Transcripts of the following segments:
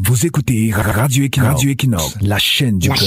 Vous écoutez Radio Equinox, la chaîne du peuple.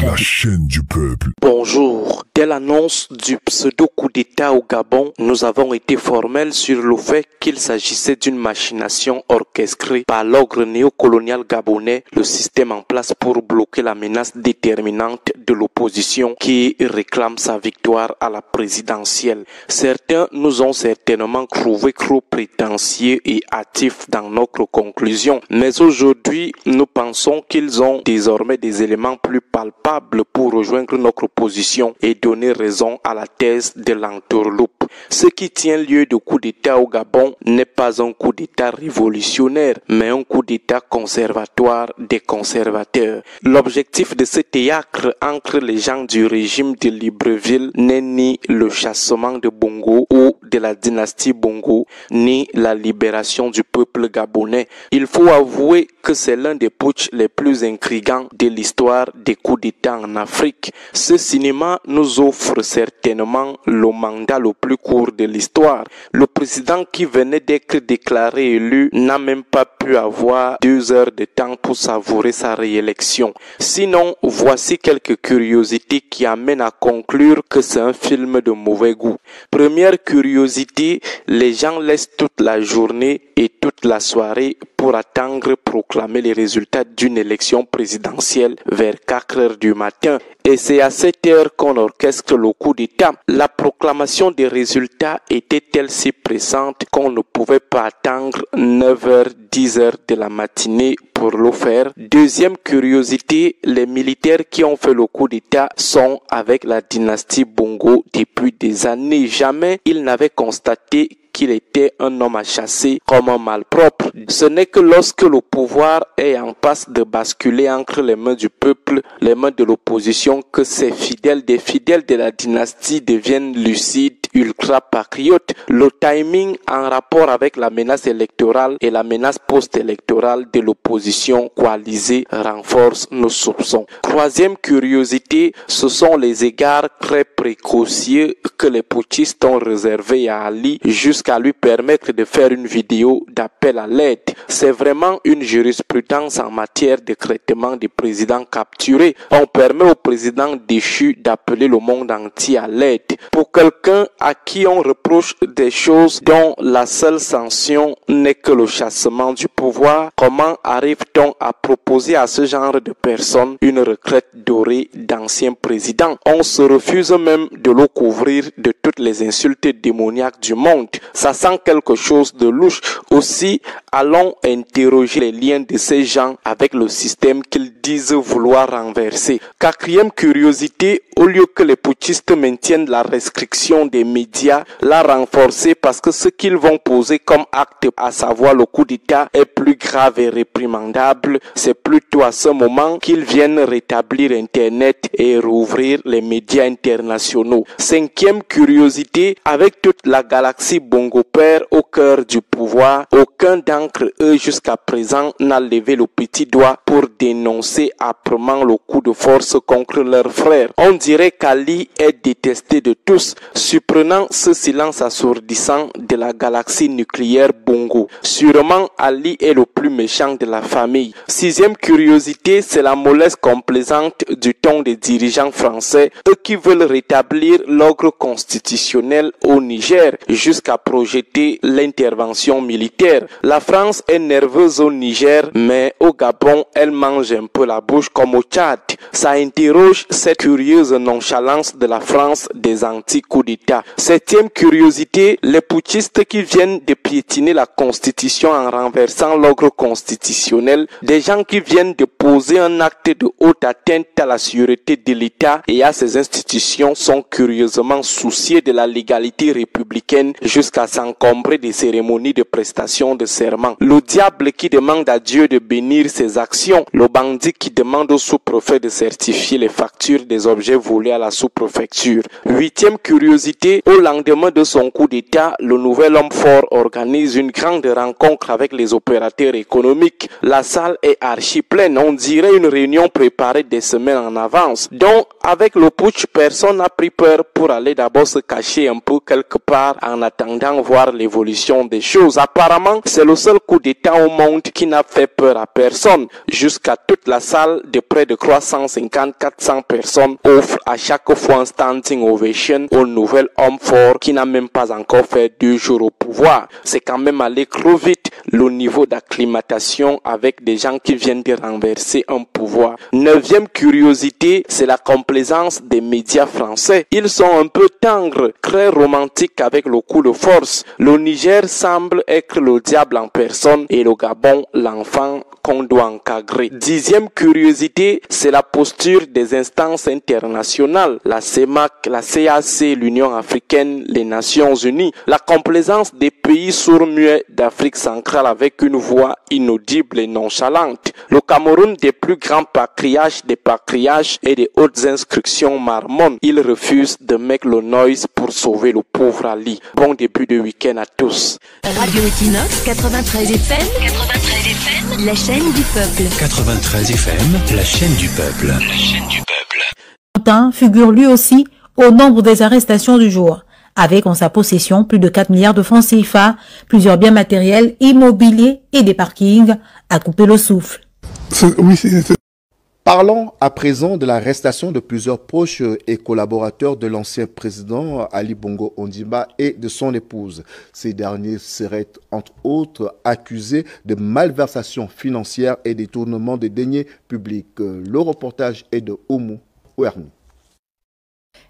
La chaîne du peuple. Bonjour. Dès l'annonce du pseudo-coup d'État au Gabon, nous avons été formels sur le fait qu'il s'agissait d'une machination orchestrée par l'ogre néocolonial gabonais, le système en place pour bloquer la menace déterminante de l'opposition qui réclame sa victoire à la présidentielle. Certains nous ont certainement trouvé trop prétentieux et hâtifs dans notre conclusion, mais aujourd'hui, nous pensons qu'ils ont désormais des éléments plus palpables pour rejoindre notre position et donner raison à la thèse de l'entourloupe. Ce qui tient lieu de coup d'État au Gabon n'est pas un coup d'État révolutionnaire, mais un coup d'État conservatoire des conservateurs. L'objectif de ce théâtre entre les gens du régime de Libreville n'est ni le chassement de Bongo ou de la dynastie Bongo, ni la libération du peuple gabonais. Il faut avouer que c'est l'un des putschs les plus intrigants de l'histoire des coups d'État en Afrique. Ce cinéma nous offre certainement le mandat le plus court de l'histoire. Le président qui venait d'être déclaré élu n'a même pas pu avoir 2 heures de temps pour savourer sa réélection. Sinon, voici quelques curiosités qui amènent à conclure que c'est un film de mauvais goût. Première curiosité, les gens laissent toute la journée et toute la soirée pour attendre proclamer les résultats d'une élection présidentielle vers 4 heures du matin. Et c'est à cette heure qu'on orchestre le coup d'État. La proclamation des résultats était-elle si pressante qu'on ne pouvait pas attendre 9 heures, 10 heures de la matinée pour le faire? Deuxième curiosité, les militaires qui ont fait le coup d'État sont avec la dynastie Bongo depuis des années. Jamais ils n'avaient constaté qu'il était un homme à chasser comme un malpropre. Ce n'est que lorsque le pouvoir est en passe de basculer entre les mains du peuple, les mains de l'opposition, que ces fidèles des fidèles de la dynastie deviennent lucides, ultra-patriotes. Le timing en rapport avec la menace électorale et la menace post-électorale de l'opposition coalisée renforce nos soupçons. Troisième curiosité, ce sont les égards très précocieux que les putschistes ont réservés à Ali jusqu'à lui permettre de faire une vidéo d'appel à l'aide. C'est vraiment une jurisprudence en matière de traitement des présidents capturés. On permet au président déchu d'appeler le monde entier à l'aide. Pour quelqu'un à qui on reproche des choses dont la seule sanction n'est que le chassement du pouvoir, comment arrive-t-on à proposer à ce genre de personnes une retraite dorée d'anciens présidents? On se refuse même de le couvrir de toutes les insultes démoniaques du monde. Ça sent quelque chose de louche. Aussi, allons interroger les liens de ces gens avec le système qu'ils disent vouloir renverser. Quatrième curiosité, au lieu que les putschistes maintiennent la restriction des médias, la renforcer parce que ce qu'ils vont poser comme acte, à savoir le coup d'État, est plus grave et réprimandable. C'est plutôt à ce moment qu'ils viennent rétablir Internet et rouvrir les médias internationaux. Cinquième curiosité, avec toute la galaxie Bongo Père au cœur du pouvoir, aucun d'entre eux jusqu'à présent n'a levé le petit doigt pour dénoncer âprement le coup de force contre leurs frères. On dirait qu'Ali est détesté de tous, surprenant ce silence assourdissant de la galaxie nucléaire Bongo. Sûrement, Ali est le plus méchant de la famille. Sixième curiosité, c'est la mollesse complaisante du ton des dirigeants français, eux qui veulent rétablir l'ordre constitutionnel au Niger jusqu'à projeter l'intervention militaire. La France est nerveuse au Niger, mais au Gabon, elle mange un peu la bouche comme au Tchad. Ça interroge cette curieuse nonchalance de la France des anti-coups d'État. Septième curiosité, les putschistes qui viennent de piétiner la Constitution en renversant l'ordre constitutionnel, des gens qui viennent de poser un acte de haute atteinte à la sûreté de l'État et à ses institutions sont curieusement souciés de la légalité républicaine jusqu'à s'encombrer des cérémonies de prestation de serment. Le diable qui demande à Dieu de bénir ses actions, le bandit qui demande au sous-préfet de certifier les factures des objets volés à la sous-préfecture. Huitième curiosité, au lendemain de son coup d'État, le nouvel homme fort organise organise une grande rencontre avec les opérateurs économiques. La salle est archi pleine, on dirait une réunion préparée des semaines en avance. Donc, avec le putsch, personne n'a pris peur pour aller d'abord se cacher un peu quelque part en attendant voir l'évolution des choses. Apparemment, c'est le seul coup d'État au monde qui n'a fait peur à personne. Jusqu'à toute la salle de près de 350-400 personnes offre à chaque fois un standing ovation au nouvel homme fort qui n'a même pas encore fait 2 jours au pouvoir. C'est quand même allé trop vite le niveau d'acclimatation avec des gens qui viennent de renverser un pouvoir. 9e curiosité, c'est la complaisance des médias français. Ils sont un peu tendres, très romantiques avec le coup de force. Le Niger semble être le diable en personne et le Gabon l'enfant qu'on doit encadrer. 10e curiosité, c'est la posture des instances internationales, la CEMAC, la CAC, l'Union africaine, les Nations unies, la complaisance des pays sourds-muets d'Afrique centrale avec une voix inaudible et nonchalante. Le Cameroun des plus grands patriarches des patriarches et des hautes instructions marmonnes. Il refuse de mettre le noise pour sauver le pauvre Ali. Bon début de week-end à tous. Radio Equinox 93 FM, la chaîne du peuple. 93 FM, la chaîne du peuple. La chaîne du peuple. Figure lui aussi au nombre des arrestations du jour, avec en sa possession plus de 4 milliards de francs CFA, plusieurs biens matériels, immobiliers et des parkings, à couper le souffle. Parlons à présent de l'arrestation de plusieurs proches et collaborateurs de l'ancien président Ali Bongo Ondimba et de son épouse. Ces derniers seraient entre autres accusés de malversation financière et détournement de deniers publics. Le reportage est de Oumou Ouerni.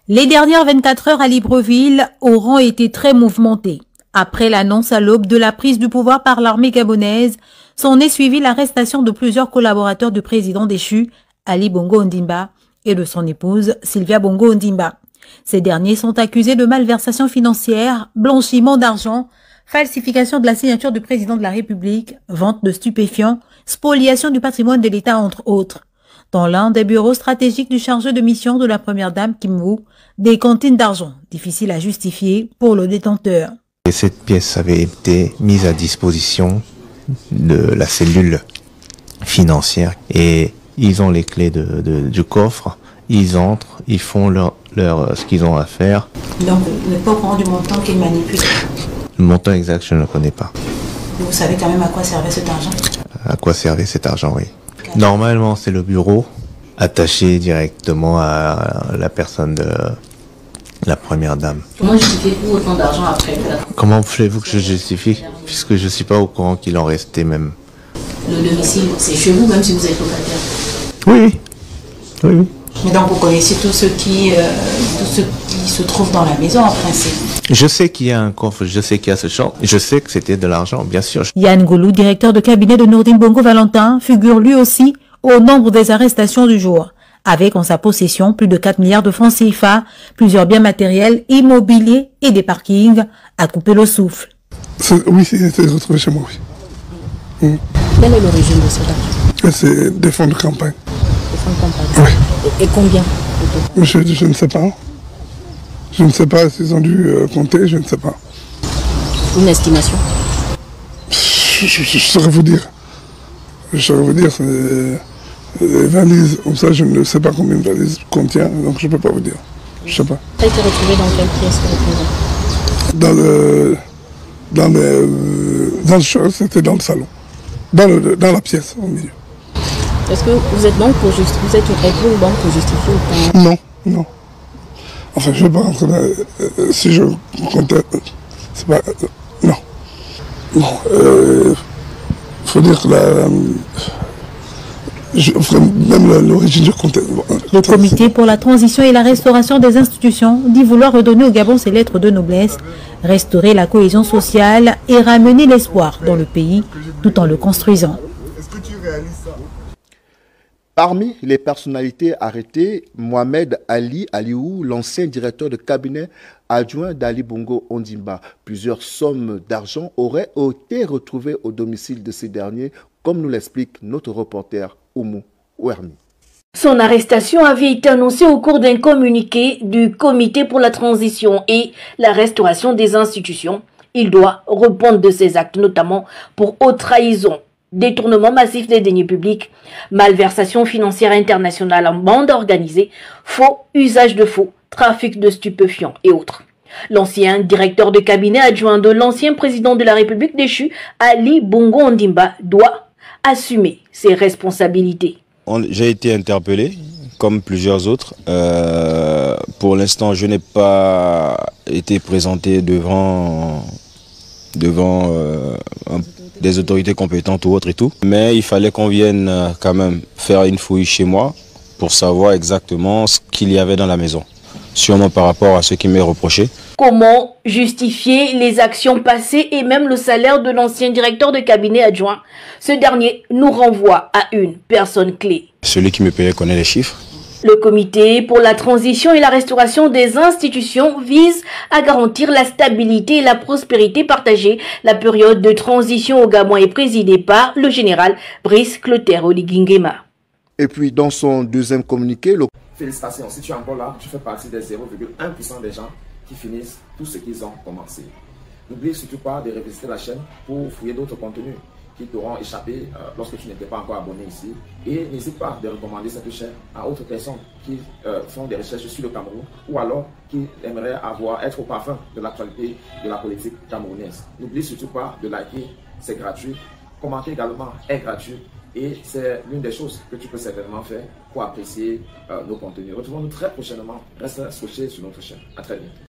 Les dernières 24 heures à Libreville auront été très mouvementées. Après l'annonce à l'aube de la prise du pouvoir par l'armée gabonaise, s'en est suivi l'arrestation de plusieurs collaborateurs du président déchu, Ali Bongo Ondimba, et de son épouse, Sylvia Bongo Ondimba. Ces derniers sont accusés de malversation financière, blanchiment d'argent, falsification de la signature du président de la République, vente de stupéfiants, spoliation du patrimoine de l'État, entre autres. Dans l'un des bureaux stratégiques du chargé de mission de la première dame Kim Woo, des cantines d'argent, difficiles à justifier pour le détenteur. Et cette pièce avait été mise à disposition de la cellule financière et ils ont les clés du coffre, ils entrent, ils font ce qu'ils ont à faire. Donc, vous n'êtes pas au courant du montant qu'ils manipulent? Le montant exact, je ne le connais pas. Vous savez quand même à quoi servait cet argent? À quoi servait cet argent, oui. Normalement, c'est le bureau attaché directement à la personne de la première dame. Comment justifiez-vous autant d'argent après? Comment voulez-vous que je justifie? Puisque je ne suis pas au courant qu'il en restait même. Le domicile, c'est chez vous, même si vous êtes locataire? Oui. Oui. Mais donc vous connaissez tout ce qui se trouve dans la maison en principe. Je sais qu'il y a un coffre, je sais qu'il y a ce champ, je sais que c'était de l'argent, bien sûr. Yann Goulou, directeur de cabinet de Nourdine Bongo Valentin, figure lui aussi au nombre des arrestations du jour, avec en sa possession plus de 4 milliards de francs CFA, plusieurs biens matériels, immobiliers et des parkings, à couper le souffle. Oui, c'est retrouvé chez moi, oui. Quelle est l'origine de cet argent? C'est des fonds de campagne. Des fonds de campagne? Oui. Et combien? Je ne sais pas. Je ne sais pas s'ils ont dû compter, je ne sais pas. Une estimation? Je saurais vous dire. C'est des valises, comme ça je ne sais pas combien de valises contient, donc je ne peux pas vous dire. Je ne sais pas. Ça a été retrouvé dans quelle pièce? Dans le show, c'était dans le salon. Dans la pièce, au milieu. Est-ce que vous êtes banque pour justifier? Vous êtes une banque pour justifier ou pas? Non. Enfin, je ne vais pas rentrer là. Si je comptais, c'est pas... non. Bon, faut dire que même l'origine du compte. Le comité pour la transition et la restauration des institutions dit vouloir redonner au Gabon ses lettres de noblesse, restaurer la cohésion sociale et ramener l'espoir dans le pays tout en le construisant. Est-ce que tu réalises ça? Parmi les personnalités arrêtées, Mohamed Ali Aliou, l'ancien directeur de cabinet adjoint d'Ali Bongo Ondimba. Plusieurs sommes d'argent auraient été retrouvées au domicile de ces derniers, comme nous l'explique notre reporter Oumou Ouerni. Son arrestation avait été annoncée au cours d'un communiqué du Comité pour la transition et la restauration des institutions. Il doit répondre de ses actes, notamment pour haute trahison, détournement massif des deniers publics, malversation financière internationale en bande organisée, faux usage de faux, trafic de stupéfiants et autres. L'ancien directeur de cabinet adjoint de l'ancien président de la République déchu, Ali Bongo Ondimba, doit assumer ses responsabilités. J'ai été interpellé, comme plusieurs autres. Pour l'instant, je n'ai pas été présenté devant des autorités compétentes ou autres et tout. Mais il fallait qu'on vienne quand même faire une fouille chez moi pour savoir exactement ce qu'il y avait dans la maison, sûrement par rapport à ce qui m'est reproché. Comment justifier les actions passées et même le salaire de l'ancien directeur de cabinet adjoint? Ce dernier nous renvoie à une personne clé. Celui qui me payait connaît les chiffres. Le comité pour la transition et la restauration des institutions vise à garantir la stabilité et la prospérité partagée. La période de transition au Gabon est présidée par le général Brice Clotaire Oligingema. Et puis dans son deuxième communiqué, félicitations, si tu es encore là, tu fais partie des 0,1% des gens qui finissent tout ce qu'ils ont commencé. N'oublie surtout pas de revisiter la chaîne pour fouiller d'autres contenus qui t'auront échappé lorsque tu n'étais pas encore abonné ici. Et n'hésite pas de recommander cette chaîne à autres personnes qui font des recherches sur le Cameroun ou alors qui aimeraient être au parfum de l'actualité de la politique camerounaise. N'oublie surtout pas de liker, c'est gratuit. Commenter également est gratuit. Et c'est l'une des choses que tu peux certainement faire pour apprécier nos contenus. Retrouvons-nous très prochainement. Reste scotché sur notre chaîne. À très bientôt.